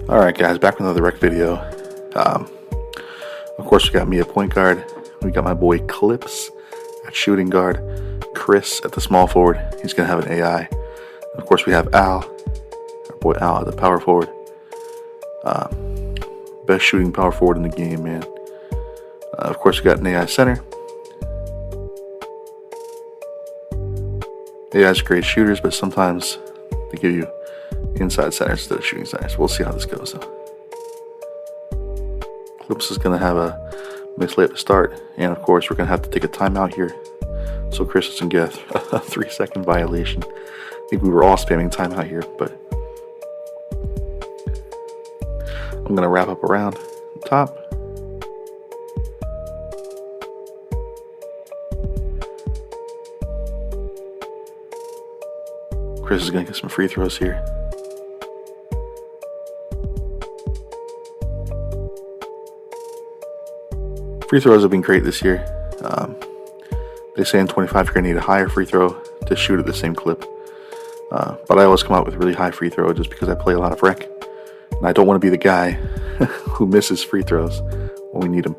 Alright guys, back with another rec video. Of course we got me at point guard. We got my boy Clips at shooting guard. Chris at the small forward. He's going to have an AI. And of course we have Al, our boy Al at the power forward. Best shooting power forward in the game, man. Of course we got an AI center. AI's great shooters, but sometimes they give you inside centers instead of shooting centers. We'll see how this goes though. Clips is going to have a mixed layup to start, and of course we're going to have to take a timeout here so Chris doesn't get a 3-second violation. I think we were all spamming timeout here, but I'm going to wrap up around the top. Chris is going to get some free throws here. Free throws have been great this year. They say in 25 you're going to need a higher free throw to shoot at the same clip. But I always come out with really high free throw just because I play a lot of rec. And I don't want to be the guy who misses free throws when we need them.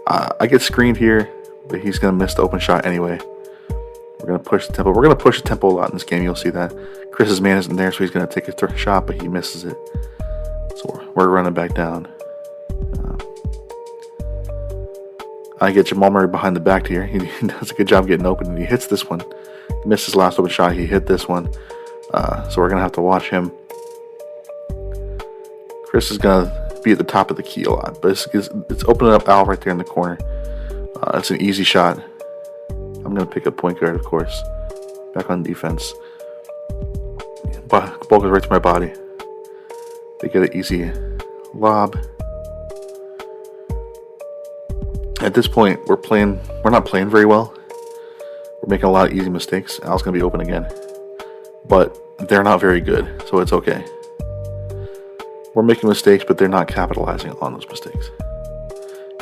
I get screened here, but he's going to miss the open shot anyway. We're going to push the tempo. We're going to push the tempo a lot in this game. You'll see that. Chris's man isn't there, so he's going to take a shot, but he misses it. So we're running back down. I get Jamal Murray behind the back here. He does a good job getting open, and he hits this one. He missed his last open shot. He hit this one. So we're going to have to watch him. Chris is going to be at the top of the key a lot, but it's opening up Al right there in the corner. It's an easy shot. I'm going to pick up point guard, of course. Back on defense. But the ball goes right to my body. They get an easy lob. At this point, we're not playing very well. We're making a lot of easy mistakes. Al's going to be open again. But they're not very good, so it's okay. We're making mistakes, but they're not capitalizing on those mistakes.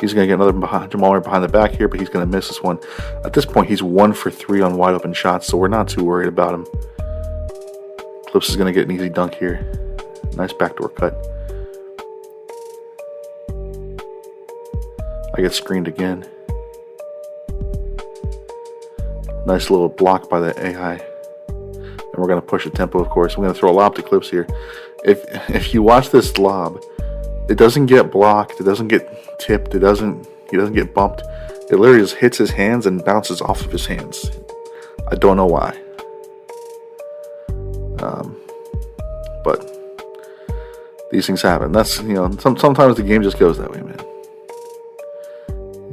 He's going to get another Jamal Murray behind the back here, but he's going to miss this one. At this point, he's 1 for 3 on wide open shots, so we're not too worried about him. Clips is going to get an easy dunk here. Nice backdoor cut. I get screened again. Nice little block by the AI. And we're going to push the tempo, of course. I'm going to throw a lob to Clips here. If you watch this lob, it doesn't get blocked. It doesn't get tipped. He doesn't get bumped. It literally just hits his hands and bounces off of his hands. I don't know why. But these things happen. That's, sometimes the game just goes that way, man.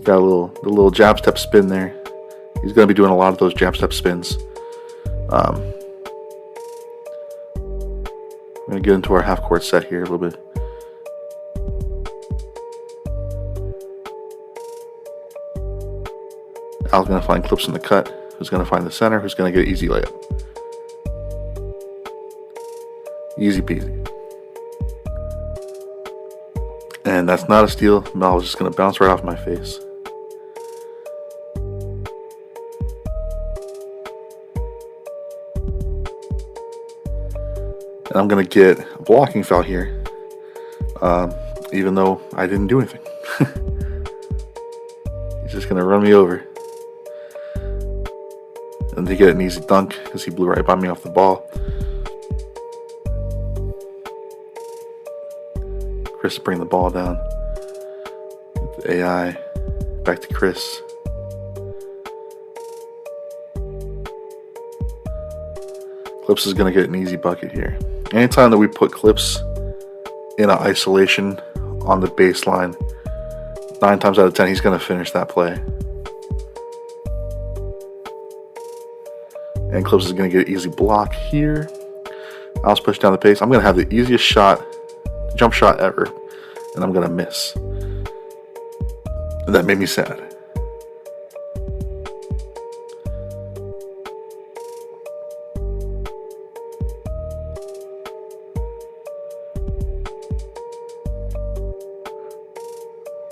Got a little jab step spin there. He's going to be doing a lot of those jab step spins. I'm going to get into our half court set here a little bit. Al's going to find Clips in the cut. Who's going to find the center? Who's going to get an easy layup? Easy peasy. And that's not a steal. The ball is just going to bounce right off my face. And I'm going to get a blocking foul here, even though I didn't do anything. He's just going to run me over. And they get an easy dunk because he blew right by me off the ball. Chris bring the ball down. With the AI. Back to Chris. Clips is going to get an easy bucket here. Anytime that we put Clips in an isolation on the baseline, 9 times out of 10 he's going to finish that play. And Clips is going to get an easy block here. I'll push down the pace. I'm going to have the easiest jump shot ever, and I'm going to miss. And that made me sad.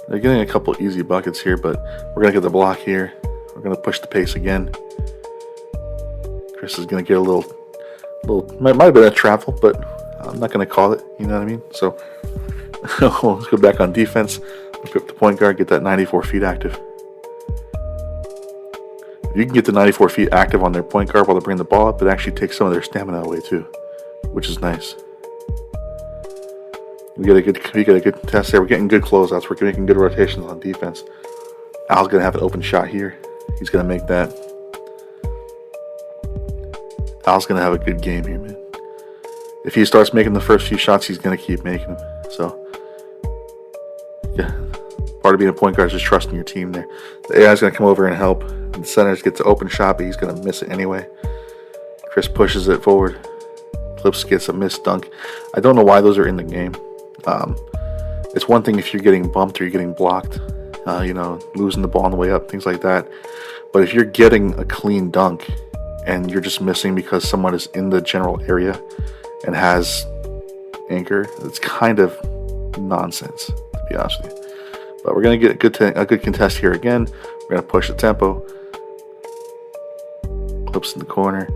They're getting a couple easy buckets here, but we're going to get the block here. We're going to push the pace again. Chris is going to get a little might have been a travel, but I'm not going to call it, you know what I mean? So Let's go back on defense. Pick up the point guard, get that 94 feet active. If you can get the 94 feet active on their point guard while they're bringing the ball up, it actually takes some of their stamina away too, which is nice. We get a good test there. We're getting good closeouts. We're making good rotations on defense. Al's gonna have an open shot here. He's gonna make that. Al's gonna have a good game here, man. If he starts making the first few shots, he's gonna keep making them. So, yeah, part of being a point guard is just trusting your team there. The AI is gonna come over and help. And the center gets an open shot, but he's gonna miss it anyway. Chris pushes it forward. Clips gets a missed dunk. I don't know why those are in the game. It's one thing if you're getting bumped or you're getting blocked, losing the ball on the way up, things like that. But if you're getting a clean dunk and you're just missing because someone is in the general area and has anchor, it's kind of nonsense, to be honest with you. But we're going to get a good contest here again. We're going to push the tempo. Clips in the corner.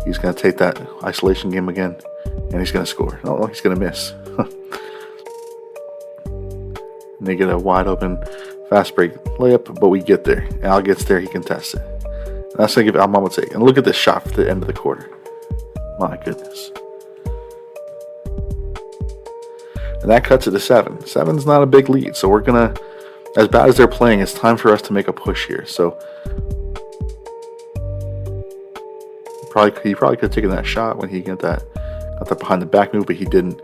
He's going to take that isolation game again, and he's going to score. No, he's going to miss. And they get a wide open fast break layup, but we get there. Al gets there, he contests it. And that's going to give Al Mama take. And look at this shot for the end of the quarter. My goodness. And that cuts it to 7. 7's not a big lead, so we're going to, as bad as they're playing, it's time for us to make a push here. So he probably could have taken that shot when he got that behind the back move, but he didn't.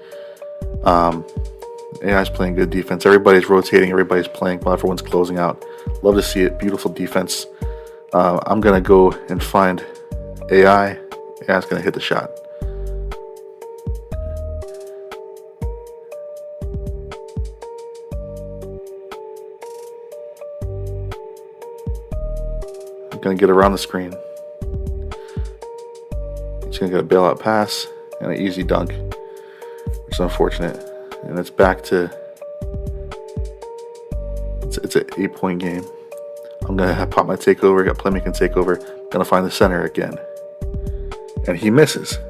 AI's playing good defense. Everybody's rotating. Everybody's playing while everyone's closing out. Love to see it. Beautiful defense. I'm going to go and find AI. AI's going to hit the shot. I'm going to get around the screen. He's going to get a bailout pass and an easy dunk, which is unfortunate. And it's back to, it's an 8-point game. I'm going to have pop my takeover, got playmaking takeover, going to find the center again. And he misses.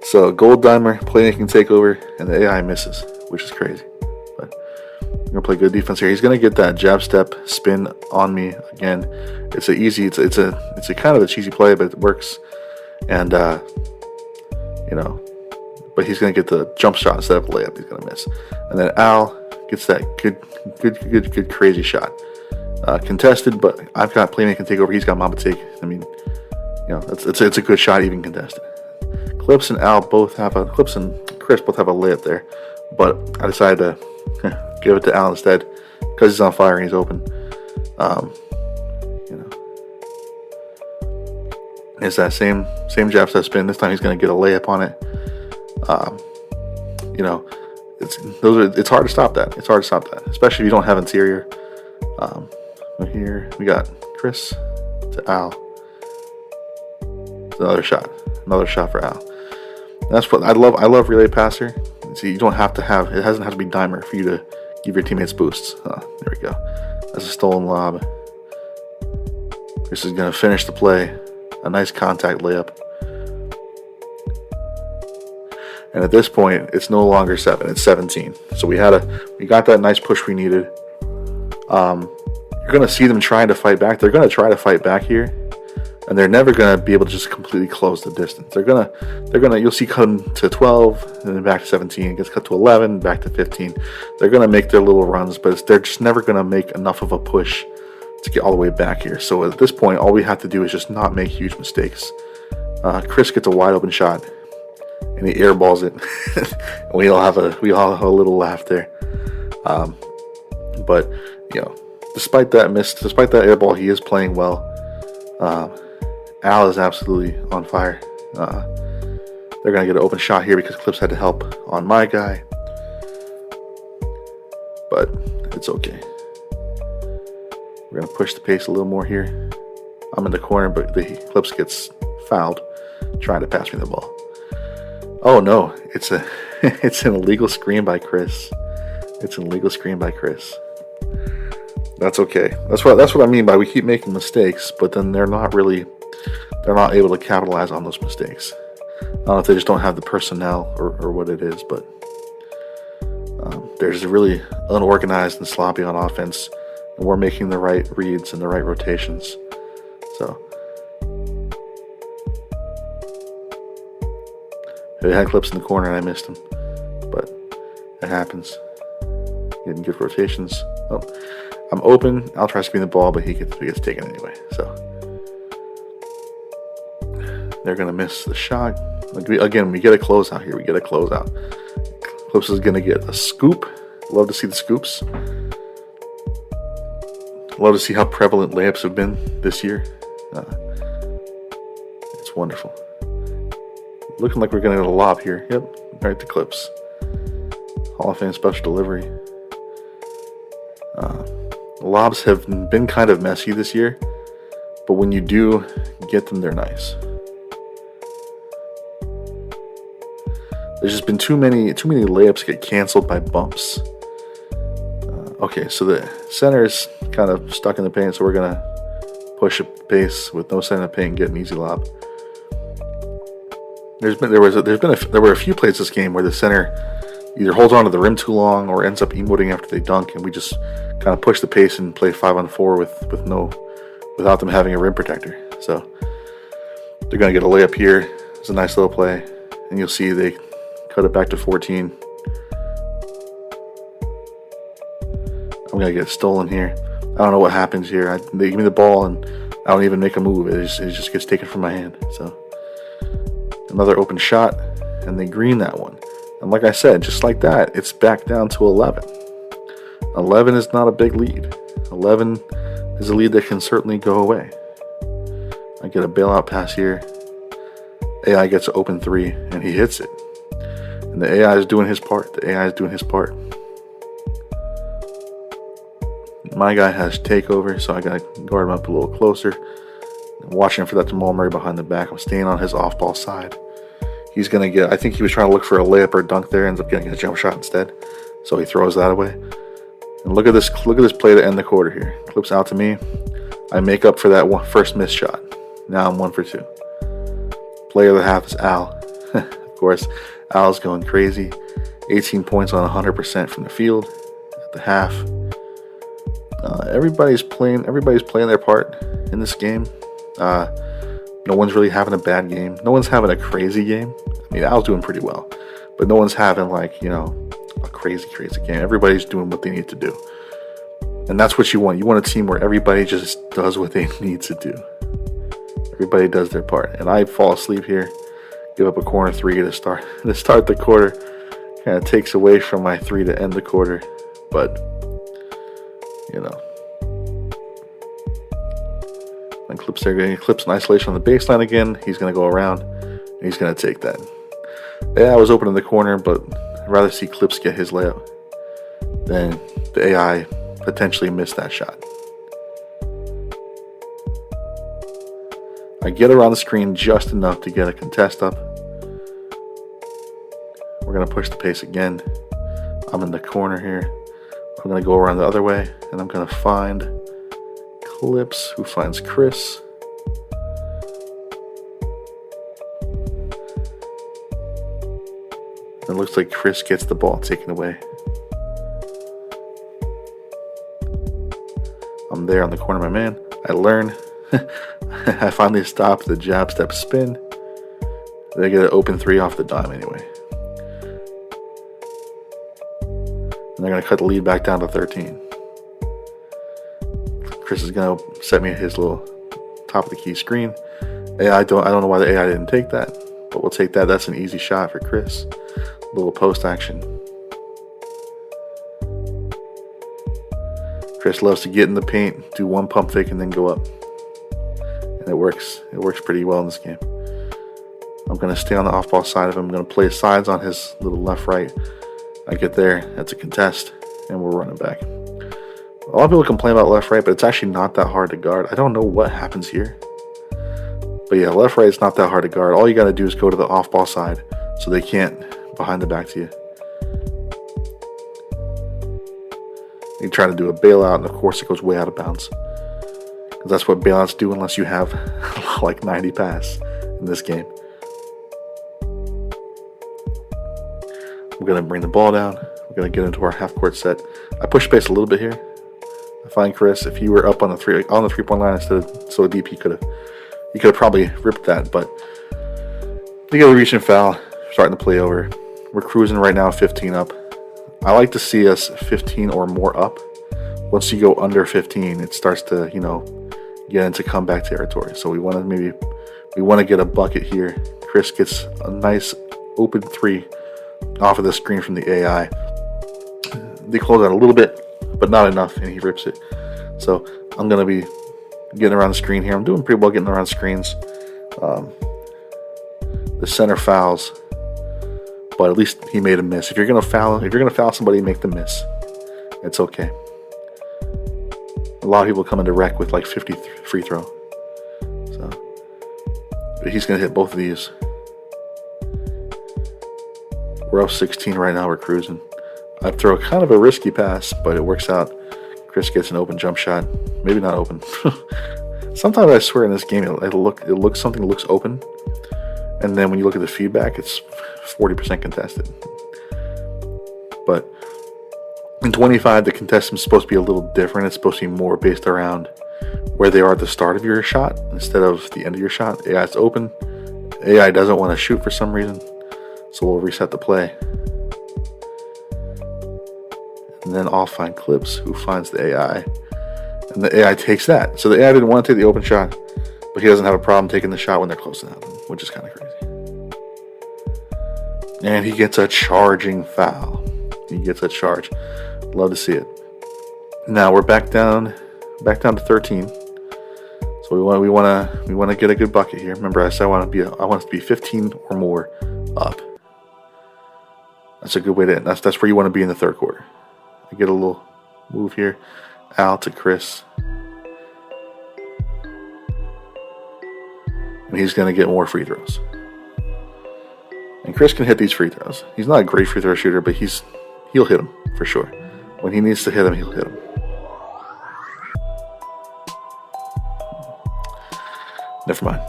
So gold dimer, playmaking takeover, and the AI misses, which is crazy. But I'm going to play good defense here. He's going to get that jab step spin on me again. It's a kind of a cheesy play, but it works. And, but he's going to get the jump shot instead of a layup. He's going to miss. And then Al gets that good crazy shot. Contested, but I've got playmaking takeover. He's got Mamba take. I mean, it's a good shot, even contested. Clips and Chris both have a layup there. But I decided to give it to Al instead because he's on fire and he's open. It's that same jab step spin. This time he's going to get a layup on it. It's hard to stop that. It's hard to stop that, especially if you don't have interior. Here we got Chris to Al. It's another shot for Al. And that's what I love. I love relay passer. See, you don't have to have. It doesn't have to be dimer for you to give your teammates boosts. There we go. That's a stolen lob. Chris is going to finish the play. A nice contact layup. And at this point, it's no longer 7, it's 17. So we got that nice push we needed. You're going to see them trying to fight back. They're going to try to fight back here, and they're never going to be able to just completely close the distance. You'll see come to 12, and then back to 17. It gets cut to 11, back to 15. They're going to make their little runs, but they're just never going to make enough of a push to get all the way back here. So at this point, all we have to do is just not make huge mistakes. Chris gets a wide open shot, and he airballs it. And we all have a little laugh there. But despite that airball, he is playing well. Al is absolutely on fire. They're gonna get an open shot here because Clips had to help on my guy, but it's okay. We're going to push the pace a little more here. I'm in the corner, but the Clips gets fouled trying to pass me the ball. Oh no, it's an illegal screen by Chris. It's an illegal screen by Chris. That's okay. That's what I mean by we keep making mistakes, but then they're not able to capitalize on those mistakes. I don't know if they just don't have the personnel or what it is, but They're just really unorganized and sloppy on offense, and we're making the right reads and the right rotations. So they had clips in the corner and I missed them, but it happens. Getting good rotations. Oh, I'm open. I'll try screen the ball, but he gets taken anyway. So they're gonna miss the shot. Again, we get a closeout here. We get a closeout. Clips is gonna get a scoop. Love to see the scoops. Love to see how prevalent layups have been this year. It's wonderful. Looking like we're gonna get a lob here. Yep, right to Clips. Hall of Fame special delivery. Lobs have been kind of messy this year, but when you do get them, they're nice. There's just been too many layups get canceled by bumps. Okay, so the center is kind of stuck in the paint, so we're gonna push a pace with no center in the paint and get an easy lob. There were a few plays this game where the center either holds on to the rim too long or ends up emoting after they dunk, and we just kind of push the pace and play 5-on-4 without them having a rim protector. So they're gonna get a layup here. It's a nice little play, and you'll see they cut it back to 14. I'm gonna get stolen here. I don't know what happens here. They give me the ball and I don't even make a move. It just gets taken from my hand. So another open shot, and they green that one. And like I said, just like that, it's back down to 11. 11 is not a big lead. 11 is a lead that can certainly go away. I get a bailout pass here. AI gets an open three, and he hits it. And the AI is doing his part. My guy has takeover, so I gotta guard him up a little closer. I'm watching for that Jamal Murray behind the back. I'm staying on his off-ball side. He's gonna get. I think he was trying to look for a layup or a dunk there. Ends up getting a jump shot instead, so he throws that away. And look at this play to end the quarter here. Clips out to me. I make up for that first missed shot. Now I'm 1 for 2. Player of the half is Al. Of course, Al's going crazy. 18 points on 100% from the field at the half. Everybody's playing their part in this game. No one's really having a bad game. No one's having a crazy game. I mean, Al's doing pretty well, but no one's having a crazy game. Everybody's doing what they need to do, and that's what you want. You want a team where everybody just does what they need to do. Everybody does their part, and I fall asleep here. Give up a corner three to start the quarter. Kind of takes away from my three to end the quarter, but And Clips there, getting Clips in isolation on the baseline again. He's going to go around, and he's going to take that. Yeah, I was open in the corner, but I'd rather see Clips get his layup than the AI potentially miss that shot. I get around the screen just enough to get a contest up. We're going to push the pace again. I'm in the corner here. I'm going to go around the other way, and I'm going to find Clips, who finds Chris. It looks like Chris gets the ball taken away. I'm there on the corner, my man. I learn. I finally stop the jab step spin. They get an open three off the dime anyway. And they're going to cut the lead back down to 13. Chris is going to set me his little top of the key screen. I don't know why the AI didn't take that, but we'll take that. That's an easy shot for Chris. A little post action. Chris loves to get in the paint, do one pump fake, and then go up. And it works. It works pretty well in this game. I'm going to stay on the off-ball side of him. I'm going to play sides on his little left-right. I get there. That's a contest, and we're running back. A lot of people complain about left-right, but it's actually not that hard to guard. I don't know what happens here. But yeah, left-right is not that hard to guard. All you got to do is go to the off-ball side so they can't behind the back to you. You try to do a bailout, and of course it goes way out of bounds. Because that's what bailouts do unless you have like 90 pass in this game. I'm going to bring the ball down. We're going to get into our half-court set. I push space a little bit here. I find Chris, if you were up on the three-point line instead of so deep, he could have probably ripped that. But we get a reach and foul, starting to play over. We're cruising right now, 15 up. I like to see us 15 or more up. Once you go under 15, it starts to, get into comeback territory. So we want to get a bucket here. Chris gets a nice open three off of the screen from the AI. They close out a little bit, but not enough, and he rips it. So I'm going to be getting around the screen here. I'm doing pretty well getting around screens. The center fouls, but at least he made a miss. If you're going to foul somebody, make them miss. It's okay. A lot of people come into rec with like 50 free throw. So but he's going to hit both of these. We're up 16 right now. We're cruising. I throw kind of a risky pass, but it works out. Chris gets an open jump shot. Maybe not open. Sometimes I swear in this game something looks open, and then when you look at the feedback, it's 40% contested. But in 25, the contestant's supposed to be a little different. It's supposed to be more based around where they are at the start of your shot instead of the end of your shot. AI's open. AI doesn't want to shoot for some reason, so we'll reset the play. And then I'll find Clips, who finds the AI. And the AI takes that. So the AI didn't want to take the open shot, but he doesn't have a problem taking the shot when they're close to him, which is kind of crazy. And he gets a charging foul. He gets a charge. Love to see it. Now we're back down to 13. So we want to get a good bucket here. Remember, I said I want it to be 15 or more up. That's a good way to end. That's where you want to be in the third quarter. I get a little move here. Al to Chris. And he's going to get more free throws. And Chris can hit these free throws. He's not a great free throw shooter, but he'll hit them for sure. When he needs to hit them, he'll hit them. Never mind.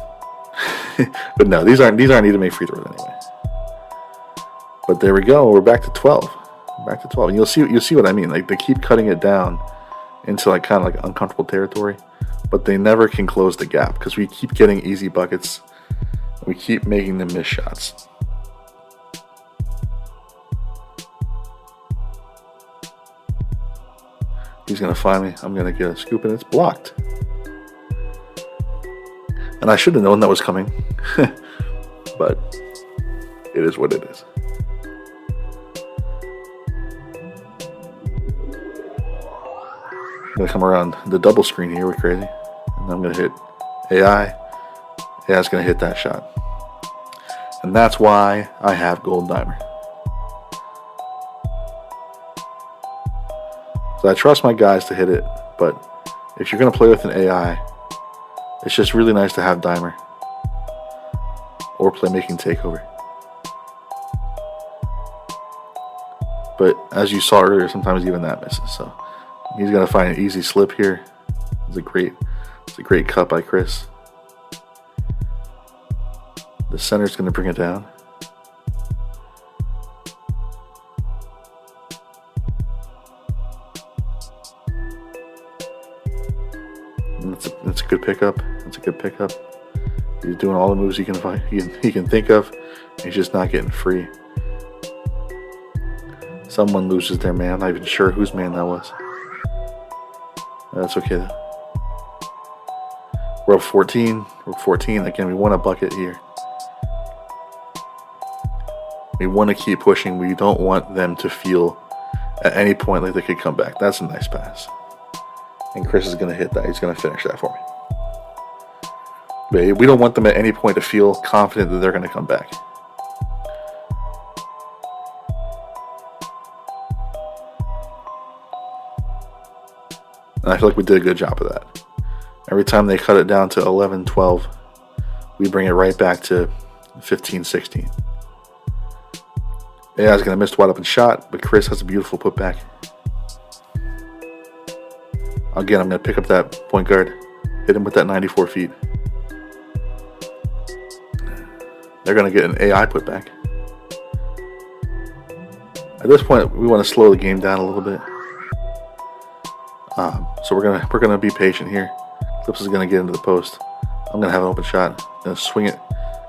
But no, these aren't need to make free throws anyway. But there we go. We're back to 12. Back to 12. And you'll see what I mean. Like, they keep cutting it down into like kind of like uncomfortable territory, but they never can close the gap because we keep getting easy buckets. We keep making them miss shots. He's gonna find me. I'm gonna get a scoop, and it's blocked. And I should have known that was coming, but it is what it is. I'm gonna come around the double screen here. We're crazy, and I'm gonna hit AI. AI's gonna hit that shot, and that's why I have Gold Dimer. So I trust my guys to hit it, but if you're gonna play with an AI, it's just really nice to have Dimer or playmaking takeover. But as you saw earlier, sometimes even that misses. So he's gonna find an easy slip here. It's a great cut by Chris. The center's gonna bring it down. And it's a good pickup. It's a good pickup. He's doing all the moves he can think of. He's just not getting free. Someone loses their man. I'm not even sure whose man that was. That's okay though. We're up 14. We're 14. Again, we want a bucket here. We want to keep pushing. We don't want them to feel at any point like they could come back. That's a nice pass. And Chris is going to hit that. He's going to finish that for me. But we don't want them at any point to feel confident that they're going to come back. And I feel like we did a good job of that. Every time they cut it down to 11, 12, we bring it right back to 15, 16. AI is going to miss the wide open shot, but Chris has a beautiful putback. Again, I'm going to pick up that point guard, hit him with that 94 feet. They're going to get an AI putback. At this point, we want to slow the game down a little bit. So we're gonna be patient here. Clips is gonna get into the post. I'm gonna have an open shot. Gonna swing it.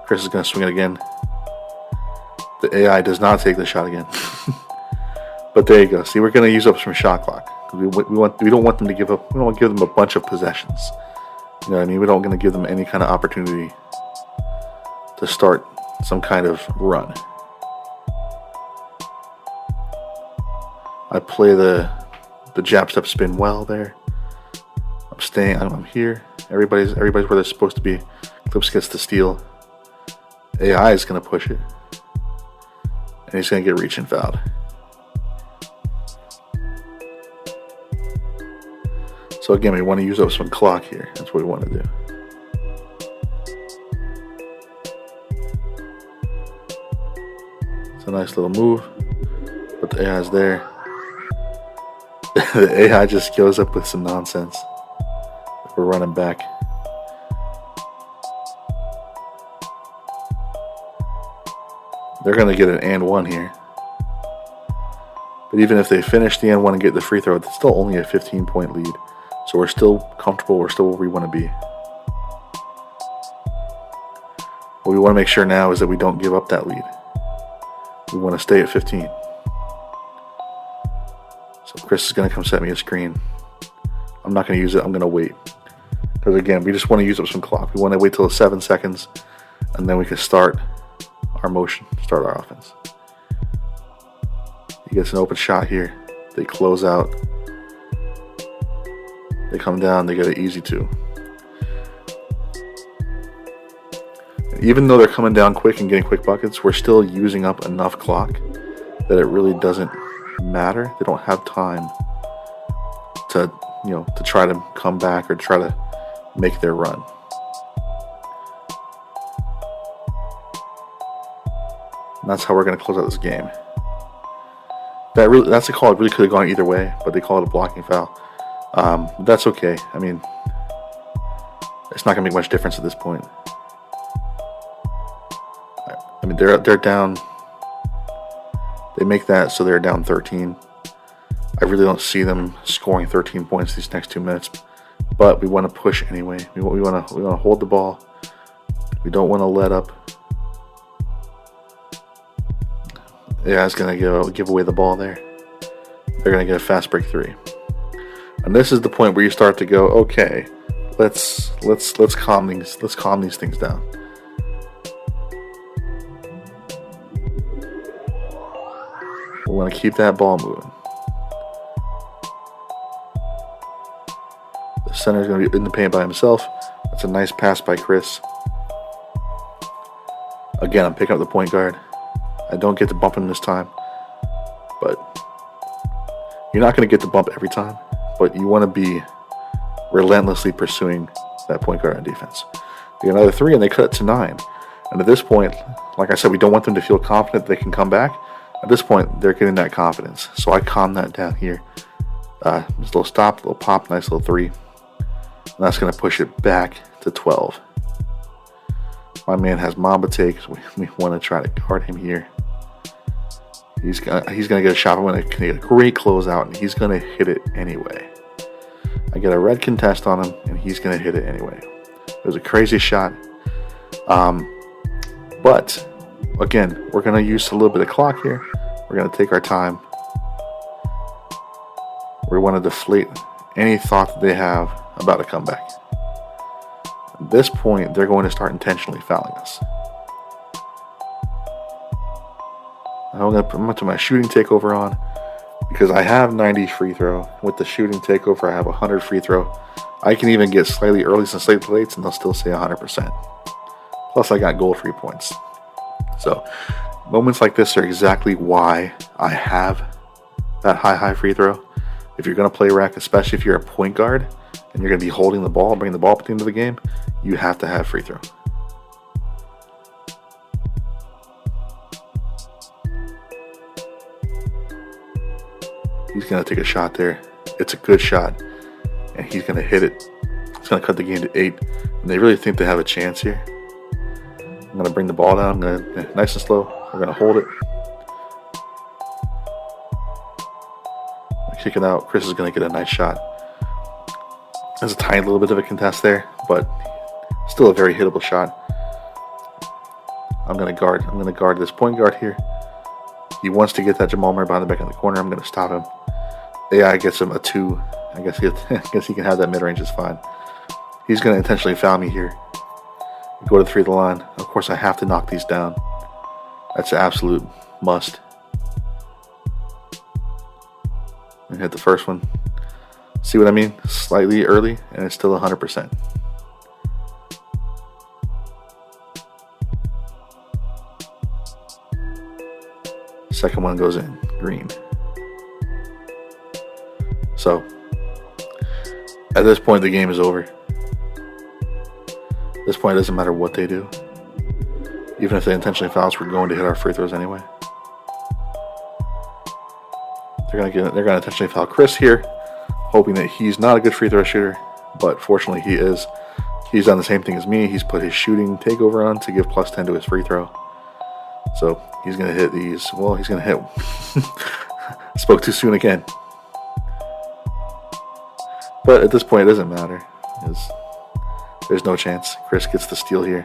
Chris is gonna swing it again. The AI does not take the shot again. But there you go. See, we're gonna use up some shot clock. We don't want them to give up. We don't want to give them a bunch of possessions. You know what I mean? We don't want to give them any kind of opportunity to start some kind of run. I play the jab step spin well there. I'm here. Everybody's where they're supposed to be. Clips gets the steal. AI is gonna push it. And he's gonna get reach and fouled. So again, we want to use up some clock here. That's what we want to do. It's a nice little move. But the AI is there. The AI just goes up with some nonsense. We're running back. They're going to get an and one here. But even if they finish the and one and get the free throw, it's still only a 15-point lead. So we're still comfortable. We're still where we want to be. What we want to make sure now is that we don't give up that lead. We want to stay at 15. So Chris is going to come set me a screen. I'm not going to use it. I'm going to wait. Because again, we just want to use up some clock. We want to wait till 7 seconds. And then we can start our motion. Start our offense. He gets an open shot here. They close out. They come down, they get an easy two. Even though they're coming down quick and getting quick buckets, we're still using up enough clock that it really doesn't matter. They don't have time to try to come back or try to make their run. And that's how we're going to close out this game. That's a call. It really could have gone either way, but they call it a blocking foul. That's okay. I mean, it's not going to make much difference at this point. I mean, they're down. They make that, so they're down 13. I really don't see them scoring 13 points these next 2 minutes, but we want to push anyway. We want to hold the ball. We don't want to let up. Yeah, it's going to give away the ball there. They're going to get a fast break three. And this is the point where you start to go, okay, let's calm these things down. We want to keep that ball moving. The center is going to be in the paint by himself. That's a nice pass by Chris. Again, I'm picking up the point guard. I don't get to bump him this time, but you're not going to get the bump every time. But you want to be relentlessly pursuing that point guard on defense. They get another three, and they cut it to 9. And at this point, like I said, we don't want them to feel confident they can come back. At this point, they're getting that confidence. So I calm that down here. Just a little stop, a little pop, nice little 3. And that's going to push it back to 12. My man has Mamba take, so we want to try to guard him here. He's gonna get a shot. I'm gonna get a great closeout, and he's gonna hit it anyway. I get a red contest on him, and he's gonna hit it anyway. It was a crazy shot. But again, we're gonna use a little bit of clock here. We're gonna take our time. We want to deflate any thought that they have about a comeback. At this point, they're going to start intentionally fouling us. I'm going to put my shooting takeover on because I have 90 free throw. With the shooting takeover, I have 100 free throw. I can even get slightly early and slightly late, and they'll still say 100%. Plus, I got goal 3 points. So, moments like this are exactly why I have that high free throw. If you're going to play rec, especially if you're a point guard and you're going to be holding the ball, bringing the ball up at the end of the game, you have to have free throw. He's going to take a shot there. It's a good shot. And he's going to hit it. It's going to cut the game to 8. And they really think they have a chance here. I'm going to bring the ball down. I'm going to, nice and slow. We're going to hold it. kick it out. Chris is going to get a nice shot. There's a tiny little bit of a contest there, but still a very hittable shot. I'm going to guard. I'm going to guard this point guard here. He wants to get that Jamal Murray behind the back in the corner. I'm going to stop him. AI gets him a 2. I guess he can have that mid-range. It's fine. He's going to intentionally foul me here. Go to the free throw line. Of course, I have to knock these down. That's an absolute must. And hit the first one. See what I mean? Slightly early, and it's still 100%. Second one goes in. Green. So, at this point, the game is over. At this point, it doesn't matter what they do. Even if they intentionally foul us, we're going to hit our free throws anyway. They're gonna intentionally foul Chris here, hoping that he's not a good free throw shooter, but fortunately he is. He's done the same thing as me. He's put his shooting takeover on to give plus 10 to his free throw. So he's gonna hit these. Well, he's gonna hit. Spoke too soon again. But at this point, it doesn't matter. There's no chance. Chris gets the steal here.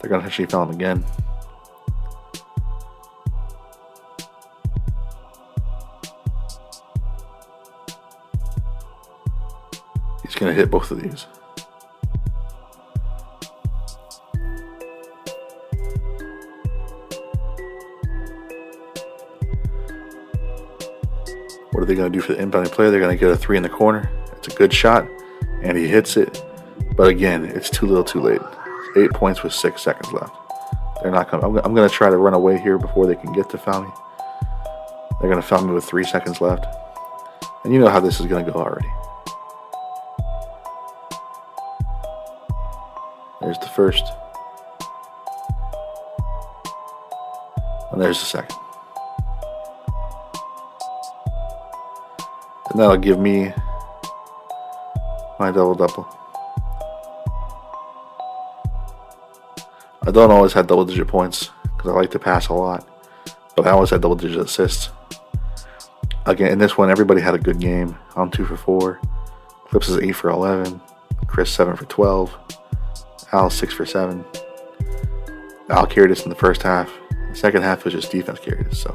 They're going to actually foul him again. He's going to hit both of these. What are they going to do for the inbounding play? They're going to get a 3 in the corner. It's a good shot, and he hits it. But again, it's too little too late. 8 points with 6 seconds left. They're not coming. I'm going to try to run away here before they can get to foul me. They're going to foul me with 3 seconds left. And you know how this is going to go already. There's the first. And there's the second. And that'll give me my double-double. I don't always have double-digit points because I like to pass a lot, but I always had double-digit assists. Again, in this one, everybody had a good game. I'm 2 for 4. Clips is 8 for 11. Chris 7 for 12. Al 6 for 7. Al carried us in the first half. The second half was just defense carried us, so